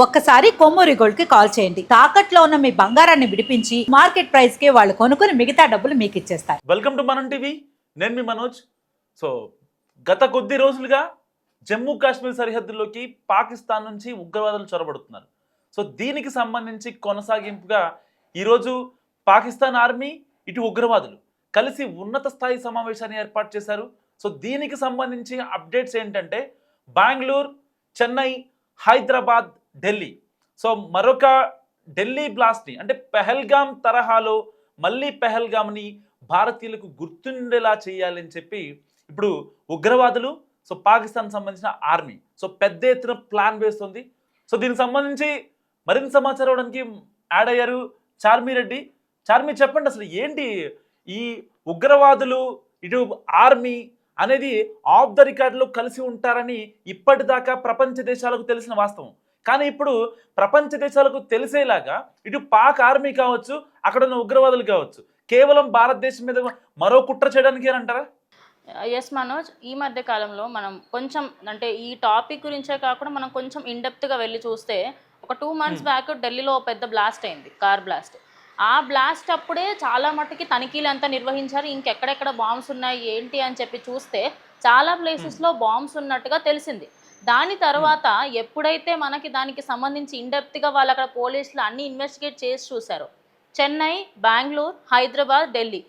ఒక్కసారి కొమ్మూరి గోల్డ్ కి కాల్ చేయండి. తాకట్లో ఉన్న మీ బంగారాన్ని విడిపించి మార్కెట్ ప్రైస్ కి వాళ్ళు కొనుక్కుని మిగతా డబ్బులు మీకు ఇచ్చేస్తారు. వెల్కమ్ టు మనం టీవీ. నేను మీ మనోజ్. సో గత కొద్ది రోజులుగా జమ్మూ కాశ్మీర్ సరిహద్దుల్లోకి పాకిస్తాన్ నుంచి ఉగ్రవాదులు చొరబడుతున్నారు. సో దీనికి సంబంధించి కొనసాగింపుగా ఈరోజు పాకిస్తాన్ ఆర్మీ ఇటు ఉగ్రవాదులు కలిసి ఉన్నత స్థాయి సమావేశాన్ని ఏర్పాటు చేశారు. సో దీనికి సంబంధించి అప్డేట్స్ ఏంటంటే బెంగళూరు, చెన్నై, హైదరాబాద్, ఢిల్లీ. సో మరొక ఢిల్లీ బ్లాస్ట్ని అంటే పెహల్గామ్ తరహాలో మళ్ళీ పెహల్గామ్ని భారతీయులకు గుర్తుండేలా చేయాలని చెప్పి ఇప్పుడు ఉగ్రవాదులు, సో పాకిస్తాన్ సంబంధించిన ఆర్మీ సో పెద్ద ఎత్తున ప్లాన్ వేస్తుంది. సో దీనికి సంబంధించి మరింత సమాచారం ఇవ్వడానికి యాడ్ అయ్యారు చార్మి రెడ్డి. చార్మి, చెప్పండి అసలు ఏంటి ఈ ఉగ్రవాదులు ఇటు ఆర్మీ అనేది ఆఫ్ ద రికార్డులో కలిసి ఉంటారని ఇప్పటిదాకా ప్రపంచ దేశాలకు తెలిసిన వాస్తవం. కానీ ఇప్పుడు ప్రపంచ దేశాలకు తెలిసేలాగా ఇటు పాక్ ఆర్మీ కావచ్చు, అక్కడ ఉన్న ఉగ్రవాదులు కావచ్చు, కేవలం భారతదేశం మీద మరో కుట్ర చేయడానికి అంటారా? ఎస్ మనోజ్, ఈ మధ్య కాలంలో మనం కొంచెం అంటే ఈ టాపిక్ గురించే కాకుండా మనం కొంచెం ఇన్డెప్త్గా వెళ్ళి చూస్తే ఒక 2 months బ్యాక్ ఢిల్లీలో పెద్ద బ్లాస్ట్ అయింది, కార్ బ్లాస్ట్. ఆ బ్లాస్ట్ అప్పుడే చాలా మట్టుకి తనిఖీలు అంతా నిర్వహించారు. ఇంకెక్కడెక్కడ బాంబ్స్ ఉన్నాయి ఏంటి అని చెప్పి చూస్తే చాలా ప్లేసెస్లో బాంబ్స్ ఉన్నట్టుగా తెలిసింది. దాని తర్వాత ఎప్పుడైతే మనకి దానికి సంబంధించి ఇన్డెప్త్గా వాళ్ళు అక్కడ పోలీసులు అన్ని ఇన్వెస్టిగేట్ చేసి చూశారు, చెన్నై, బెంగళూరు, హైదరాబాద్, ఢిల్లీ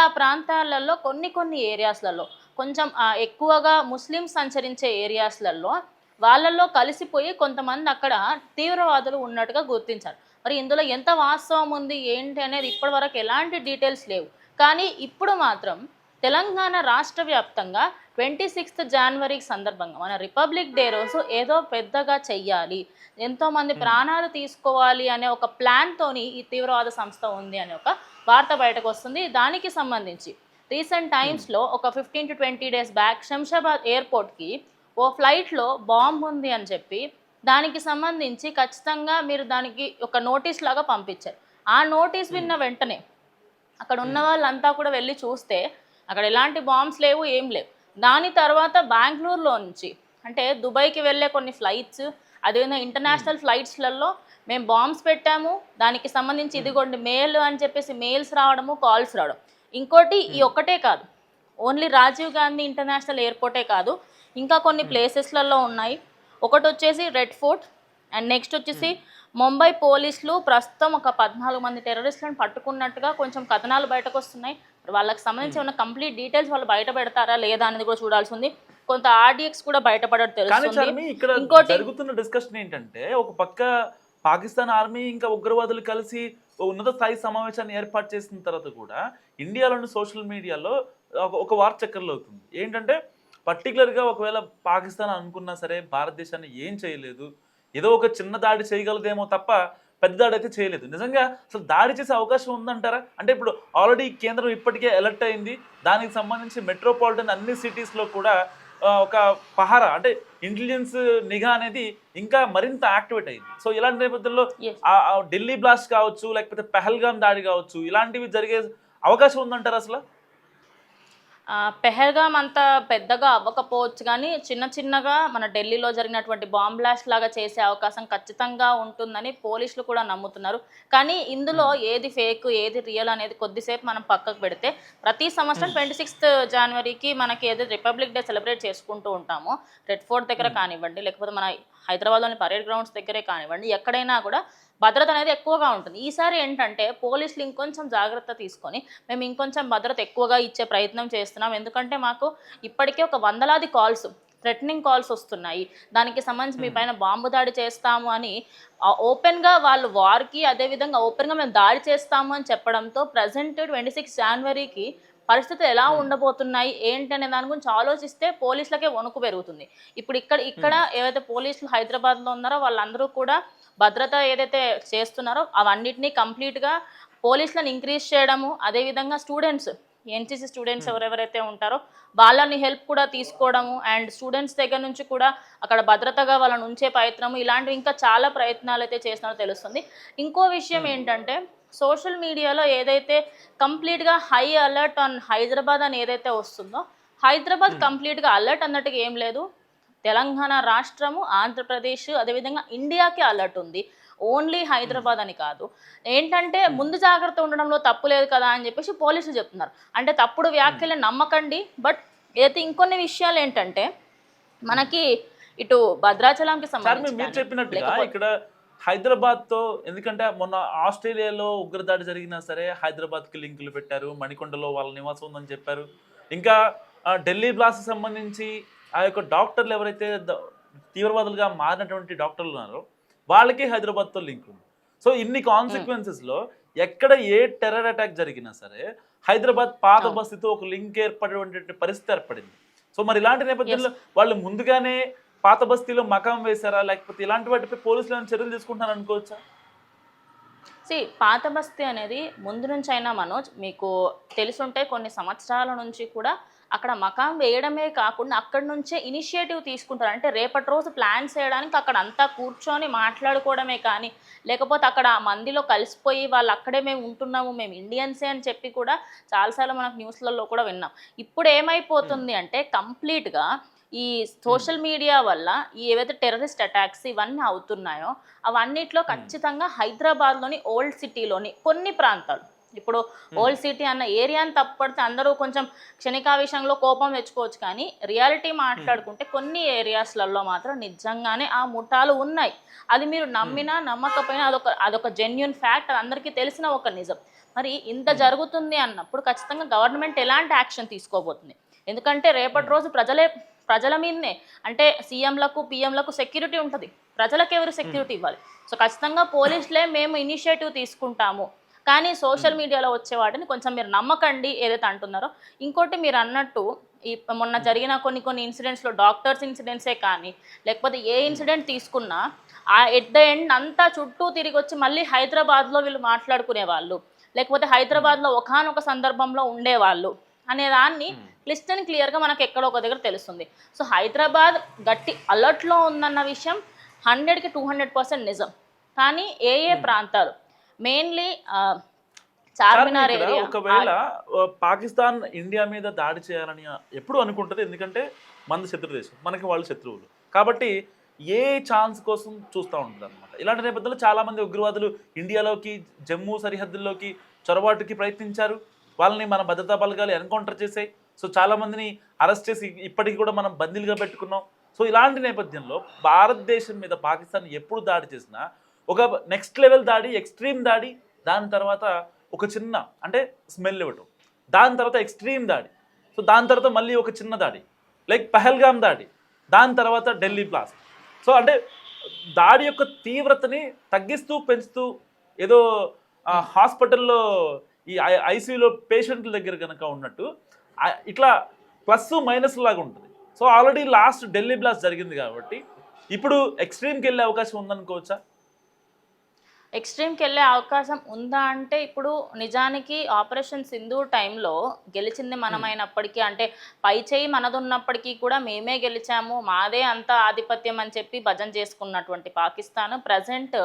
ఆ ప్రాంతాలలో కొన్ని ఏరియాస్లలో కొంచెం ఎక్కువగా ముస్లిమ్స్ సంచరించే ఏరియాస్లలో వాళ్ళల్లో కలిసిపోయి కొంతమంది అక్కడ తీవ్రవాదులు ఉన్నట్టుగా గుర్తించారు. మరి ఇందులో ఎంత వాస్తవం ఉంది ఏంటి అనేది ఇప్పటివరకు ఎలాంటి డీటెయిల్స్ లేవు. కానీ ఇప్పుడు మాత్రం తెలంగాణ రాష్ట్ర వ్యాప్తంగా 26th జనవరికి సందర్భంగా మన రిపబ్లిక్ డే రోజు ఏదో పెద్దగా చెయ్యాలి, ఎంతోమంది ప్రాణాలు తీసుకోవాలి అనే ఒక ప్లాన్తోని ఈ తీవ్రవాద సంస్థ ఉంది అనే ఒక వార్త బయటకు వస్తుంది. దానికి సంబంధించి రీసెంట్ టైమ్స్లో ఒక 15 to 20 days బ్యాక్ శంషాబాద్ ఎయిర్పోర్ట్కి ఓ ఫ్లైట్లో బాంబు ఉంది అని చెప్పి దానికి సంబంధించి ఖచ్చితంగా మీరు దానికి ఒక నోటీస్ లాగా పంపించారు. ఆ నోటీస్ విన్న వెంటనే అక్కడ ఉన్న వాళ్ళంతా కూడా వెళ్ళి చూస్తే అక్కడ ఎలాంటి బాంబ్స్ లేవు, ఏం లేవు. దాని తర్వాత బెంగళూరులో నుంచి అంటే దుబాయ్కి వెళ్ళే కొన్ని ఫ్లైట్స్, అదేవిధంగా ఇంటర్నేషనల్ ఫ్లైట్స్లలో మేము బాంబ్స్ పెట్టాము, దానికి సంబంధించి ఇదిగోండి మెయిల్ అని చెప్పేసి మెయిల్స్ రావడము, కాల్స్ రావడం. ఇంకోటి ఈ ఒక్కటే కాదు, ఓన్లీ రాజీవ్ గాంధీ ఇంటర్నేషనల్ ఎయిర్పోర్టే కాదు, ఇంకా కొన్ని ప్లేసెస్లలో ఉన్నాయి. ఒకటి వచ్చేసి రెడ్ ఫోర్ట్ అండ్ నెక్స్ట్ వచ్చేసి ముంబై పోలీసులు ప్రస్తుతం ఒక 14 మంది టెర్రరిస్టులను పట్టుకున్నట్టుగా కొంచెం కథనాలు బయటకు వస్తున్నాయి. వాళ్ళకి సంబంధించి ఉన్న కంప్లీట్ డీటెయిల్స్ వాళ్ళు బయట పెడతారా లేదా అనేది కూడా చూడాల్సి ఉంది. కొంత ఆర్డిఎక్స్ కూడా బయటపడడం తెలుస్తుంది. ఇంకోటి జరుగుతున్న డిస్కషన్ ఏంటంటే ఒక పక్క పాకిస్తాన్ ఆర్మీ ఇంకా ఉగ్రవాదులు కలిసి ఉన్నత స్థాయి సమావేశాన్ని ఏర్పాటు చేసిన తర్వాత కూడా ఇండియాలోని సోషల్ మీడియాలో ఒక వార్ చక్కర్లు అవుతుంది. ఏంటంటే పర్టికులర్గా ఒకవేళ పాకిస్తాన్ అనుకున్నా సరే భారతదేశాన్ని ఏం చేయలేదు, ఏదో ఒక చిన్న దాడి చేయగలదేమో తప్ప పెద్ద దాడి అయితే చేయలేదు. నిజంగా అసలు దాడి చేసే అవకాశం ఉందంటారా? అంటే ఇప్పుడు ఆల్రెడీ కేంద్రం ఇప్పటికే అలర్ట్ అయింది. దానికి సంబంధించి మెట్రోపాలిటన్ అన్ని సిటీస్లో కూడా ఒక పహారా అంటే ఇంటెలిజెన్స్ నిఘా అనేది ఇంకా మరింత యాక్టివేట్ అయింది. సో ఇలాంటి నేపథ్యంలో ఢిల్లీ బ్లాస్ట్ కావచ్చు, లేకపోతే పెహల్గామ్ దాడి కావచ్చు, ఇలాంటివి జరిగే అవకాశం ఉందంటారా అసలు? పెహల్గామ్ అంత పెద్దగా అవ్వకపోవచ్చు, కానీ చిన్నగా మన ఢిల్లీలో జరిగినటువంటి బాంబ్ బ్లాస్ట్ లాగా చేసే అవకాశం ఖచ్చితంగా ఉంటుందని పోలీసులు కూడా నమ్ముతున్నారు. కానీ ఇందులో ఏది ఫేక్ ఏది రియల్ అనేది కొద్దిసేపు మనం పక్కకు పెడితే, ప్రతి సంవత్సరం 26th జనవరికి మనకి ఏదైతే రిపబ్లిక్ డే సెలబ్రేట్ చేసుకుంటూ ఉంటామో, రెడ్ ఫోర్ట్ దగ్గర కానివ్వండి, లేకపోతే మన హైదరాబాద్లోని పరేడ్ గ్రౌండ్స్ దగ్గరే కానివ్వండి, ఎక్కడైనా కూడా భద్రత అనేది ఎక్కువగా ఉంటుంది. ఈసారి ఏంటంటే పోలీసులు ఇంకొంచెం జాగ్రత్త తీసుకొని మేము ఇంకొంచెం భద్రత ఎక్కువగా ఇచ్చే ప్రయత్నం చేస్తున్నాం. ఎందుకంటే మాకు ఇప్పటికే ఒక 100లాది కాల్స్, థ్రెటనింగ్ కాల్స్ వస్తున్నాయి. దానికి సంబంధించి మీ పైన బాంబు దాడి చేస్తాము అని ఓపెన్గా వాళ్ళు వార్కి, అదేవిధంగా ఓపెన్గా మేము దాడి చేస్తాము అని చెప్పడంతో ప్రజెంట్ 26 జనవరికి పరిస్థితులు ఎలా ఉండబోతున్నాయి ఏంటి అనే దాని గురించి ఆలోచిస్తే పోలీసులకే వణుకు పెరుగుతుంది. ఇప్పుడు ఇక్కడ ఏవైతే పోలీసులు హైదరాబాద్లో ఉన్నారో వాళ్ళందరూ కూడా భద్రత ఏదైతే చేస్తున్నారో అవన్నిటినీ కంప్లీట్గా పోలీసులను ఇంక్రీజ్ చేయడము, అదేవిధంగా స్టూడెంట్స్, ఎన్సీసీ స్టూడెంట్స్ ఎవరెవరైతే ఉంటారో వాళ్ళని హెల్ప్ కూడా తీసుకోవడము, అండ్ స్టూడెంట్స్ దగ్గర నుంచి కూడా అక్కడ భద్రతగా వాళ్ళని ఉంచే ప్రయత్నము, ఇలాంటివి ఇంకా చాలా ప్రయత్నాలు అయితే చేస్తున్నారో తెలుస్తుంది. ఇంకో విషయం ఏంటంటే సోషల్ మీడియాలో ఏదైతే కంప్లీట్గా హై అలర్ట్ ఆన్ హైదరాబాద్ అని ఏదైతే వస్తుందో, హైదరాబాద్ కంప్లీట్గా అలర్ట్ అన్నట్టుగా ఏం లేదు. తెలంగాణ రాష్ట్రము, ఆంధ్రప్రదేశ్, అదేవిధంగా ఇండియాకి అలర్ట్ ఉంది. ఓన్లీ హైదరాబాద్ అని కాదు. ఏంటంటే ముందు జాగ్రత్త ఉండడంలో తప్పు లేదు కదా అని చెప్పేసి పోలీసులు చెప్తున్నారు. అంటే తప్పుడు వ్యాఖ్యలను నమ్మకండి. బట్ అయితే ఇంకొన్ని విషయాలు ఏంటంటే మనకి ఇటు భద్రాచలంకి సార్ సంబంధించి మీరు కానీ, చెప్పినట్టుగా లేకపోతే ఇక్కడ హైదరాబాద్ తో, ఎందుకంటే మొన్న ఆస్ట్రేలియాలో ఉగ్రదాడి జరిగినా సరే హైదరాబాద్ కి లింకులు పెట్టారు, మణికొండలో వాళ్ళ నివాసం ఉందని చెప్పారు. ఇంకా ఢిల్లీ బ్లాస్ట్ సంబంధించి ఆ యొక్క డాక్టర్లు ఎవరైతే తీవ్రవాదులుగా మారినటువంటి డాక్టర్లు ఉన్నారో వాళ్ళకి హైదరాబాద్తో లింక్ ఉంది. సో ఇన్ని కాన్సిక్వెన్సెస్లో ఎక్కడ ఏ టెర్రర్ అటాక్ జరిగినా సరే హైదరాబాద్ పాత బస్తీతో ఒక లింక్ ఏర్పడేటువంటి పరిస్థితి ఏర్పడింది. సో మరి ఇలాంటి నేపథ్యంలో వాళ్ళు ముందుగానే పాత బస్తీలో మకాం వేశారా, లేకపోతే ఇలాంటి వాటిపై పోలీసులు ఏమైనా చర్యలు తీసుకుంటున్నారు అనుకోవచ్చా? పాత బస్తీ అనేది ముందు నుంచి అయినా మనోజ్ మీకు తెలుసుంటే కొన్ని సంవత్సరాల నుంచి కూడా అక్కడ మకాం వేయడమే కాకుండా అక్కడి నుంచే ఇనిషియేటివ్ తీసుకుంటారు. అంటే రేపటి రోజు ప్లాన్స్ వేయడానికి అక్కడ అంతా కూర్చొని మాట్లాడుకోవడమే కానీ, లేకపోతే అక్కడ ఆ మందిలో కలిసిపోయి వాళ్ళు అక్కడే మేము ఉంటున్నాము, మేము ఇండియన్సే అని చెప్పి కూడా చాలాసార్లు మనకు న్యూస్లలో కూడా విన్నాం. ఇప్పుడు ఏమైపోతుంది అంటే కంప్లీట్గా ఈ సోషల్ మీడియా వల్ల ఈ ఏవైతే టెర్రరిస్ట్ అటాక్స్ ఇవన్నీ అవుతున్నాయో అవన్నిట్లో ఖచ్చితంగా హైదరాబాద్లోని ఓల్డ్ సిటీలోని కొన్ని ప్రాంతాలు, ఇప్పుడు ఓల్డ్ సిటీ అన్న ఏరియాని తప్పడితే అందరూ కొంచెం క్షణికావేశంలో కోపం తెచ్చుకోవచ్చు, కానీ రియాలిటీ మాట్లాడుకుంటే కొన్ని ఏరియాస్లలో మాత్రం నిజంగానే ఆ ముఠాలు ఉన్నాయి. అది మీరు నమ్మినా నమ్మకపోయినా అదొక జెన్యున్ ఫ్యాక్ట్, అది అందరికీ తెలిసిన ఒక నిజం. మరి ఇంత జరుగుతుంది అన్నప్పుడు ఖచ్చితంగా గవర్నమెంట్ ఎలాంటి యాక్షన్ తీసుకోబోతుంది? ఎందుకంటే రేపటి రోజు ప్రజల మీదనే, అంటే సీఎంలకు పిఎంలకు సెక్యూరిటీ ఉంటుంది, ప్రజలకు ఎవరు సెక్యూరిటీ ఇవ్వాలి? సో ఖచ్చితంగా పోలీసులే మేము ఇనిషియేటివ్ తీసుకుంటాము, కానీ సోషల్ మీడియాలో వచ్చే వాటిని కొంచెం మీరు నమ్మకండి ఏదైతే అంటున్నారో. ఇంకోటి మీరు అన్నట్టు ఈ మొన్న జరిగిన కొన్ని ఇన్సిడెంట్స్లో డాక్టర్స్ ఇన్సిడెంట్సే కానీ, లేకపోతే ఏ ఇన్సిడెంట్ తీసుకున్నా ఎట్ ద ఎండ్ అంతా చుట్టూ తిరిగి వచ్చి మళ్ళీ హైదరాబాద్లో వీళ్ళు మాట్లాడుకునే వాళ్ళు, లేకపోతే హైదరాబాద్లో ఒకానొక సందర్భంలో ఉండేవాళ్ళు అనే దాన్ని క్లిస్ట్ అండ్ క్లియర్గా మనకు ఎక్కడో ఒక దగ్గర తెలుస్తుంది. సో హైదరాబాద్ గట్టి అలర్ట్లో ఉందన్న విషయం 100కి 200% నిజం. కానీ ఏ ప్రాంతాలు మెయిన్లీ చార్మినార్ ఏరియా, ఒకవేళ పాకిస్తాన్ ఇండియా మీద దాడి చేయాలని ఎప్పుడు అనుకుంటుంది, ఎందుకంటే మన శత్రు దేశం, మనకి వాళ్ళు శత్రువులు కాబట్టి ఏ ఛాన్స్ కోసం చూస్తూ ఉంటుంది అనమాట. ఇలాంటి నేపథ్యంలో చాలామంది ఉగ్రవాదులు ఇండియాలోకి, జమ్మూ సరిహద్దుల్లోకి చొరబాటుకి ప్రయత్నించారు. వాళ్ళని మన భద్రతా బలగాలు ఎన్కౌంటర్ చేసాయి. సో చాలామందిని అరెస్ట్ చేసి ఇప్పటికీ కూడా మనం బందీలుగా పెట్టుకున్నాం. సో ఇలాంటి నేపథ్యంలో భారతదేశం మీద పాకిస్తాన్ ఎప్పుడు దాడి చేసినా ఒక నెక్స్ట్ లెవెల్ దాడి, ఎక్స్ట్రీమ్ దాడి, దాని తర్వాత ఒక చిన్న అంటే స్మెల్ ఇవ్వటం, దాని తర్వాత ఎక్స్ట్రీమ్ దాడి, సో దాని తర్వాత మళ్ళీ ఒక చిన్న దాడి లైక్ పహల్గామ్ దాడి, దాని తర్వాత ఢిల్లీ బ్లాస్ట్. సో అంటే దాడి యొక్క తీవ్రతని తగ్గిస్తూ పెంచుతూ ఏదో హాస్పిటల్లో ఈ ఐసీయూలో పేషెంట్ల దగ్గర కనుక ఉన్నట్టు ఇట్లా ప్లస్ మైనస్ లాగా ఉంటుంది. So already last Delhi blast జరిగింది కాబట్టి ఇప్పుడు ఎక్స్ట్రీమ్కి వెళ్ళే అవకాశం ఉందనుకోవచ్చా? ఎక్స్ట్రీమ్కి వెళ్ళే అవకాశం ఉందా అంటే, ఇప్పుడు నిజానికి ఆపరేషన్ సింధూర్ టైంలో గెలిచింది మనమైనప్పటికీ, అంటే పై చేయి మనదున్నప్పటికీ కూడా మేమే గెలిచాము, మాదే అంత ఆధిపత్యం అని చెప్పి భజన చేసుకున్నటువంటి పాకిస్తాన్ ప్రజెంట్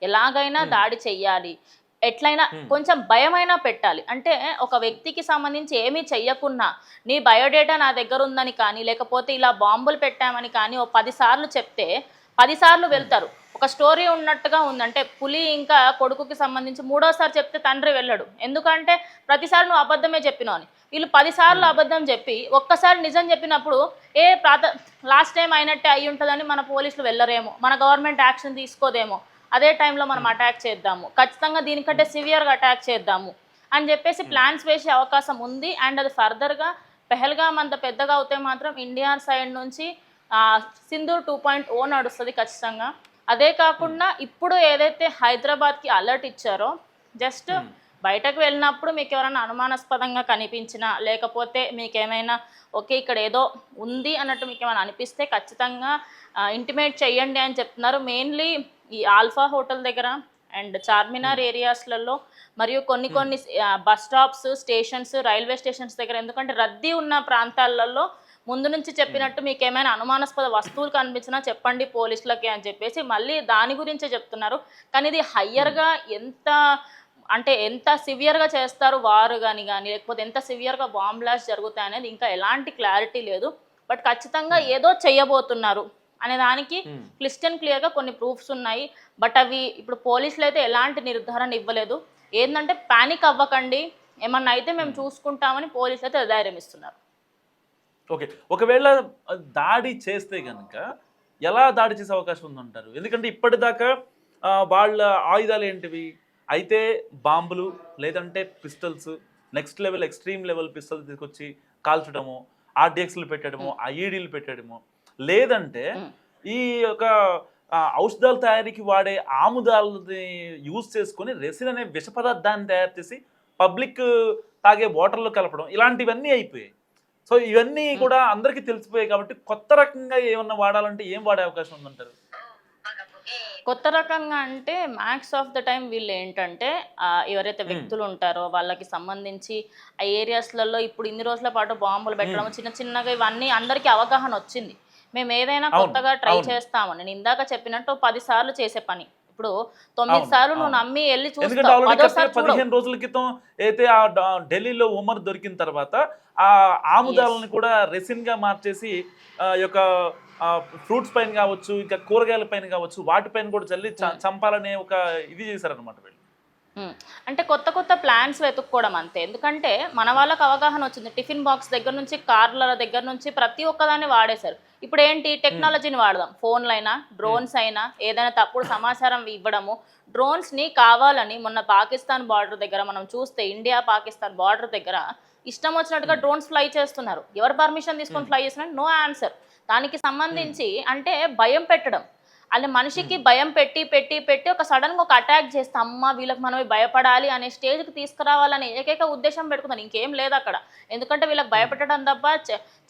ఎలాగైనా దాడి చెయ్యాలి, ఎట్లయినా కొంచెం భయమైనా పెట్టాలి. అంటే ఒక వ్యక్తికి సంబంధించి ఏమీ చెయ్యకున్నా నీ బయోడేటా నా దగ్గర ఉందని కానీ, లేకపోతే ఇలా బాంబులు పెట్టామని కానీ ఓ 10 సార్లు చెప్తే 10 సార్లు వెళ్తారు. ఒక స్టోరీ ఉన్నట్టుగా ఉందంటే, పులి ఇంకా కొడుకుకి సంబంధించి 3వసారి చెప్తే తండ్రి వెళ్ళడు, ఎందుకంటే ప్రతిసారి నువ్వు అబద్ధమే చెప్పినావు అని. వీళ్ళు 10 సార్లు అబద్ధం చెప్పి ఒక్కసారి నిజం చెప్పినప్పుడు లాస్ట్ టైం అయినట్టే అయి ఉంటుందని మన పోలీసులు వెళ్ళరేమో, మన గవర్నమెంట్ యాక్షన్ తీసుకోదేమో, అదే టైంలో మనం అటాక్ చేద్దాము, ఖచ్చితంగా దీనికంటే సివియర్గా అటాక్ చేద్దాము అని చెప్పేసి ప్లాన్స్ వేసే అవకాశం ఉంది. అండ్ అది ఫర్దర్గా పెహల్గామ్ అంత పెద్దగా అవుతే మాత్రం ఇండియా సైడ్ నుంచి సింధూర్ 2.0 నడుస్తుంది ఖచ్చితంగా. అదే కాకుండా ఇప్పుడు ఏదైతే హైదరాబాద్కి అలర్ట్ ఇచ్చారో, జస్ట్ బయటకు వెళ్ళినప్పుడు మీకు ఎవరైనా అనుమానాస్పదంగా కనిపించినా, లేకపోతే మీకేమైనా ఓకే ఇక్కడ ఏదో ఉంది అన్నట్టు మీకు ఏమైనా అనిపిస్తే ఖచ్చితంగా ఇంటిమేట్ చేయండి అని చెప్తున్నారు. మెయిన్లీ ఈ ఆల్ఫా హోటల్ దగ్గర అండ్ చార్మినార్ ఏరియాస్లలో, మరియు కొన్ని bus stops, stations, railway stations దగ్గర, ఎందుకంటే రద్దీ ఉన్న ప్రాంతాలలో ముందు నుంచి చెప్పినట్టు మీకు ఏమైనా అనుమానాస్పద వస్తువులు కనిపించినా చెప్పండి పోలీసులకి అని చెప్పేసి మళ్ళీ దాని గురించే చెప్తున్నారు. కానీ ఇది హయ్యర్గా ఎంత సివియర్గా చేస్తారు వారు కానీ లేకపోతే ఎంత సివియర్గా బాంబ్ బ్లాస్ట్ జరుగుతాయి అనేది ఇంకా ఎలాంటి క్లారిటీ లేదు. బట్ ఖచ్చితంగా ఏదో చెయ్యబోతున్నారు అనే దానికి క్లియర్గా కొన్ని ప్రూఫ్స్ ఉన్నాయి. బట్ అవి ఇప్పుడు పోలీసులు అయితే ఎలాంటి నిర్ధారణ ఇవ్వలేదు. ఏంటంటే పానిక్ అవ్వకండి, ఏమన్నా అయితే మేము చూసుకుంటామని పోలీసులు అయితే ధైర్యం ఇస్తున్నారు. ఓకే, ఒకవేళ దాడి చేస్తే కనుక ఎలా దాడి చేసే అవకాశం ఉందంటారు? ఎందుకంటే ఇప్పటిదాకా వాళ్ళ ఆయుధాలు ఏంటివి? అయితే బాంబులు, లేదంటే pistols, next level extreme level pistols తీసుకొచ్చి కాల్చడము, ఆర్డిఎక్స్లు పెట్టడము, ఐఈడీలు పెట్టడము, లేదంటే ఈ యొక్క ఔషధాల తయారీకి వాడే ఆముదాలని యూజ్ చేసుకొని రెసిన్ అనే విష పదార్థాన్ని తయారు చేసి పబ్లిక్ తాగే వాటర్లో కలపడం, ఇలాంటివన్నీ అయిపోయాయి. సో ఇవన్నీ కూడా అందరికీ తెలిసిపోయాయి కాబట్టి కొత్త రకంగా ఏమన్నా వాడాలంటే ఏం వాడే అవకాశం ఉందంటారు? కొత్త రకంగా అంటే మ్యాక్స్ ఆఫ్ ద టైం వీళ్ళు ఏంటంటే ఎవరైతే వ్యక్తులు ఉంటారో వాళ్ళకి సంబంధించి ఆ ఏరియాస్లలో ఇప్పుడు ఇన్ని రోజుల పాటు బాంబులు పెట్టడం చిన్న చిన్నగా ఇవన్నీ అందరికీ అవగాహన వచ్చింది. మేము ఏదైనా కొత్తగా ట్రై చేస్తాము. నేను ఇందాక చెప్పినట్టు 10 సార్లు చేసే పని ఇప్పుడు 9 సార్లు నువ్వు నమ్మి వెళ్ళి చూస్తావు. 15 రోజుల క్రితం అయితే ఆ ఢిల్లీలో ఉమర్ దొరికిన తర్వాత ఆ ఆముదాలను కూడా రెసిన్ గా మార్చేసి యొక్క ఫ్రూట్స్ పైన కావచ్చు, ఇంకా కూరగాయల పైన కావచ్చు, వాటిపైన కూడా చల్లి చంపాలనే ఒక ఇది చేశారనమాట వీళ్ళు. అంటే కొత్త కొత్త ప్లాన్స్ వెతుక్కోవడం అంతే. ఎందుకంటే మన వాళ్ళకి అవగాహన వచ్చింది. టిఫిన్ బాక్స్ దగ్గర నుంచి కార్ల దగ్గర నుంచి ప్రతి ఒక్కదాన్ని వాడేశారు. ఇప్పుడు ఏంటి టెక్నాలజీని వాడదాం. ఫోన్లు అయినా డ్రోన్స్ అయినా ఏదైనా తప్పుడు సమాచారం ఇవ్వడము, డ్రోన్స్ని కావాలని మొన్న పాకిస్తాన్ బార్డర్ దగ్గర మనం చూస్తే ఇండియా పాకిస్తాన్ బార్డర్ దగ్గర ఇష్టం వచ్చినట్టుగా డ్రోన్స్ ఫ్లై చేస్తున్నారు. ఎవరు పర్మిషన్ తీసుకొని ఫ్లై చేస్తున్నారు? No answer. దానికి సంబంధించి అంటే భయం పెట్టడం, అలా మనిషికి భయం పెట్టి పెట్టి పెట్టి ఒక సడన్గా ఒక అటాక్ చేస్తే అమ్మ వీళ్ళకి మనం భయపడాలి అనే స్టేజ్కి తీసుకురావాలని ఏకైక ఉద్దేశం పెట్టుకున్నాను. ఇంకేం లేదు అక్కడ. ఎందుకంటే వీళ్ళకి భయపెట్టడం తప్ప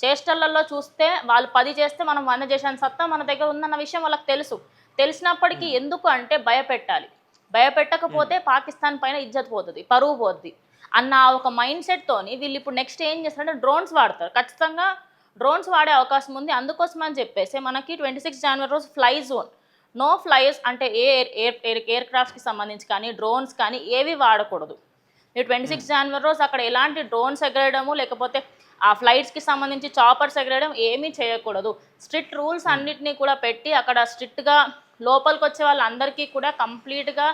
చేష్టలలో చూస్తే వాళ్ళు 10 చేస్తే మనం 100 చేసాను సత్తా మన దగ్గర ఉందన్న విషయం వాళ్ళకి తెలుసు. తెలిసినప్పటికీ ఎందుకు అంటే భయపెట్టాలి. భయపెట్టకపోతే పాకిస్తాన్ పైన ఇజ్జత్ పోతుంది, పరువు పోద్ది అన్న ఒక మైండ్ సెట్తోని వీళ్ళు ఇప్పుడు నెక్స్ట్ ఏం చేస్తారంటే డ్రోన్స్ వాడతారు. ఖచ్చితంగా డ్రోన్స్ వాడే అవకాశం ఉంది. అందుకోసం అని చెప్పేసి మనకి 26 జనవరి రోజు ఫ్లై జోన్, నో ఫ్లైస్ అంటే ఎయిర్ క్రాఫ్ట్స్కి సంబంధించి కానీ డ్రోన్స్ కానీ ఏవి వాడకూడదు. మీరు 26 జనవరి రోజు అక్కడ ఎలాంటి డ్రోన్స్ ఎగరేయడము లేకపోతే ఆ ఫ్లైట్స్కి సంబంధించి చాపర్స్ ఎగరేయడం ఏమీ చేయకూడదు. స్ట్రిక్ట్ రూల్స్ అన్నిటినీ కూడా పెట్టి అక్కడ స్ట్రిక్ట్గా లోపలికి వచ్చే వాళ్ళందరికీ కూడా కంప్లీట్గా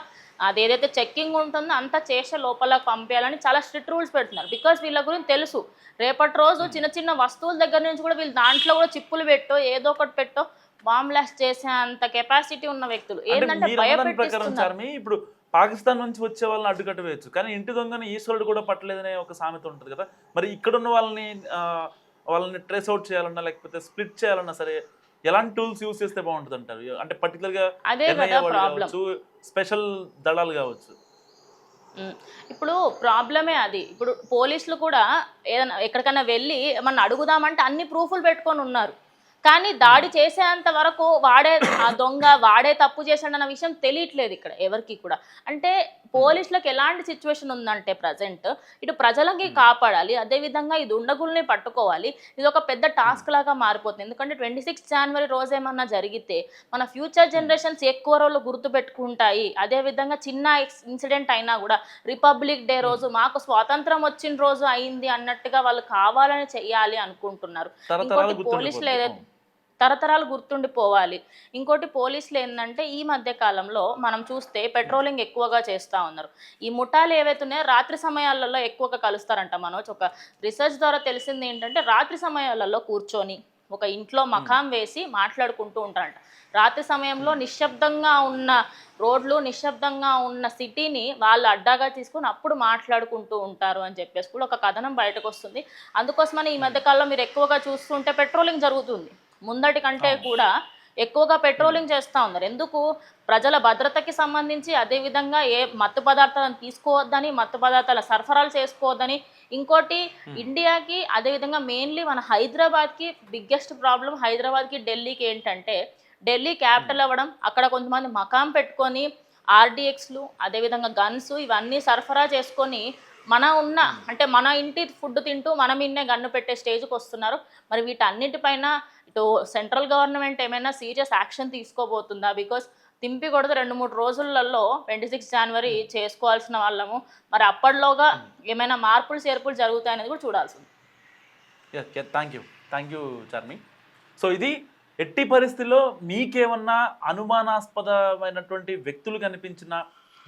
అది ఏదైతే చెక్కింగ్ ఉంటుందో అంతా చేసే లోపలకు పంపించాలని చాలా స్ట్రిక్ట్ రూల్స్ పెడుతున్నారు. బికాస్ వీళ్ళ గురించి తెలుసు రేపటి రోజు చిన్న చిన్న వస్తువుల దగ్గర నుంచి కూడా వీళ్ళు దాంట్లో కూడా చిప్పులు పెట్టో ఏదో ఒకటి పెట్టో బాంబ్ బ్లాస్ట్ చేసే అంత కెపాసిటీ ఉన్న వ్యక్తులు. ఏంటంటే భయపెట్టిస్తున్నారు. ఇప్పుడు పాకిస్తాన్ నుంచి వచ్చే వాళ్ళని అడ్డుకట్ట వేయచ్చు, కానీ ఇంటి దొంగని ఈశ్వరుడు కూడా పట్టలేదనే ఒక సామెత ఉంటుంది కదా. మరి ఇక్కడున్న వాళ్ళని ట్రేస్ అవుట్ చేయాలన్నా లేకపోతే స్ప్లిట్ చేయాలన్నా సరే ఎలాంటి టూల్స్ యూస్ చేస్తే బాగుంటుంది అంటారు? అంటే పర్టికులర్గా కావచ్చు, స్పెషల్ దళాలు కావచ్చు. ఇప్పుడు ప్రాబ్లమే అది. ఇప్పుడు పోలీసులు కూడా ఏదైనా ఎక్కడికైనా వెళ్ళి ఏమన్నా అడుగుదామంటే అన్ని ప్రూఫ్లు పెట్టుకొని ఉన్నారు. కానీ దాడి చేసేంత వరకు వాడే ఆ దొంగ వాడే తప్పు చేశాడన్న విషయం తెలియట్లేదు ఇక్కడ ఎవరికి కూడా. అంటే పోలీసులకు ఎలాంటి సిచ్యువేషన్ ఉందంటే ప్రజెంట్ ఇటు ప్రజలకి కాపాడాలి, అదేవిధంగా ఈ దుండగుల్ని పట్టుకోవాలి. ఇది ఒక పెద్ద టాస్క్ లాగా మారిపోతుంది. ఎందుకంటే 26 జనవరి రోజు ఏమన్నా జరిగితే మన ఫ్యూచర్ జనరేషన్స్ ఎక్కువ రోజులు గుర్తుపెట్టుకుంటాయి. అదేవిధంగా చిన్న ఇన్సిడెంట్ అయినా కూడా రిపబ్లిక్ డే రోజు మాకు స్వాతంత్రం వచ్చిన రోజు అయింది అన్నట్టుగా వాళ్ళు కావాలని చెయ్యాలి అనుకుంటున్నారు. ఇంకోటి పోలీసులు ఏదైతే తరతరాలు గుర్తుండిపోవాలి. ఇంకోటి పోలీసులు ఏంటంటే ఈ మధ్య కాలంలో మనం చూస్తే పెట్రోలింగ్ ఎక్కువగా చేస్తూ ఉన్నారు. ఈ ముఠాలు ఏవైతే ఉన్నాయో రాత్రి సమయాలలో ఎక్కువగా కలుస్తారంట. మనోజ్ ఒక రీసెర్చ్ ద్వారా తెలిసింది ఏంటంటే రాత్రి సమయాలలో కూర్చొని ఒక ఇంట్లో మకాం వేసి మాట్లాడుకుంటూ ఉంటారంట. రాత్రి సమయంలో నిశ్శబ్దంగా ఉన్న రోడ్లు, నిశ్శబ్దంగా ఉన్న సిటీని వాళ్ళు అడ్డాగా తీసుకొని అప్పుడు మాట్లాడుకుంటూ ఉంటారు అని చెప్పేసి కూడా ఒక కథనం బయటకు వస్తుంది. అందుకోసమని ఈ మధ్యకాలంలో మీరు ఎక్కువగా చూస్తుంటే పెట్రోలింగ్ జరుగుతుంది. ముందటి కంటే కూడా ఎక్కువగా పెట్రోలింగ్ చేస్తూ ఉన్నారు. ఎందుకు? ప్రజల భద్రతకి సంబంధించి, అదేవిధంగా ఏ మత్తు పదార్థాలను తీసుకోవద్దని, మత్తు పదార్థాల సరఫరాలు చేసుకోవద్దని. ఇంకోటి ఇండియాకి అదేవిధంగా మెయిన్లీ మన హైదరాబాద్కి బిగ్గెస్ట్ ప్రాబ్లం, హైదరాబాద్కి ఢిల్లీకి ఏంటంటే ఢిల్లీ క్యాపిటల్ అవ్వడం, అక్కడ కొంతమంది మకాం పెట్టుకొని ఆర్డిఎక్స్లు అదేవిధంగా గన్స్ ఇవన్నీ సరఫరా చేసుకొని అంటే మన ఇంటి ఫుడ్ తింటూ మనం ఇన్నే గన్ను పెట్టే స్టేజ్కి వస్తున్నారు. మరి వీటన్నిటిపైన ఇటు సెంట్రల్ గవర్నమెంట్ ఏమైనా సీరియస్ యాక్షన్ తీసుకోబోతుందా? బికాస్ తింపి కొడితే 2-3 రోజులలో 26 జనవరి చేసుకోవాల్సిన వాళ్ళము. మరి అప్పటిలోగా ఏమైనా మార్పులు చేర్పులు జరుగుతాయనేది కూడా చూడాల్సింది. Thank you. Thank you Charmi. So ఇది ఎట్టి పరిస్థితుల్లో మీకేమన్నా అనుమానాస్పదమైనటువంటి వ్యక్తులు కనిపించిన,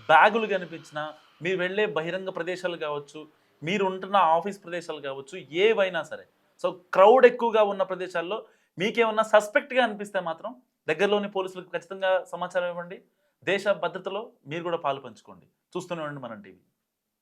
బ్యాగులు కనిపించిన, మీరు వెళ్ళే బహిరంగ ప్రదేశాలు కావచ్చు, మీరు ఉంటున్న ఆఫీస్ ప్రదేశాలు కావచ్చు, ఏవైనా సరే, సో క్రౌడ్ ఎక్కువగా ఉన్న ప్రదేశాల్లో మీకేమన్నా సస్పెక్ట్గా అనిపిస్తే మాత్రం దగ్గరలోని పోలీసులకు ఖచ్చితంగా సమాచారం ఇవ్వండి. దేశ భద్రతలో మీరు కూడా పాలు పంచుకోండి. చూస్తూనే ఉండండి మనం టీవీ.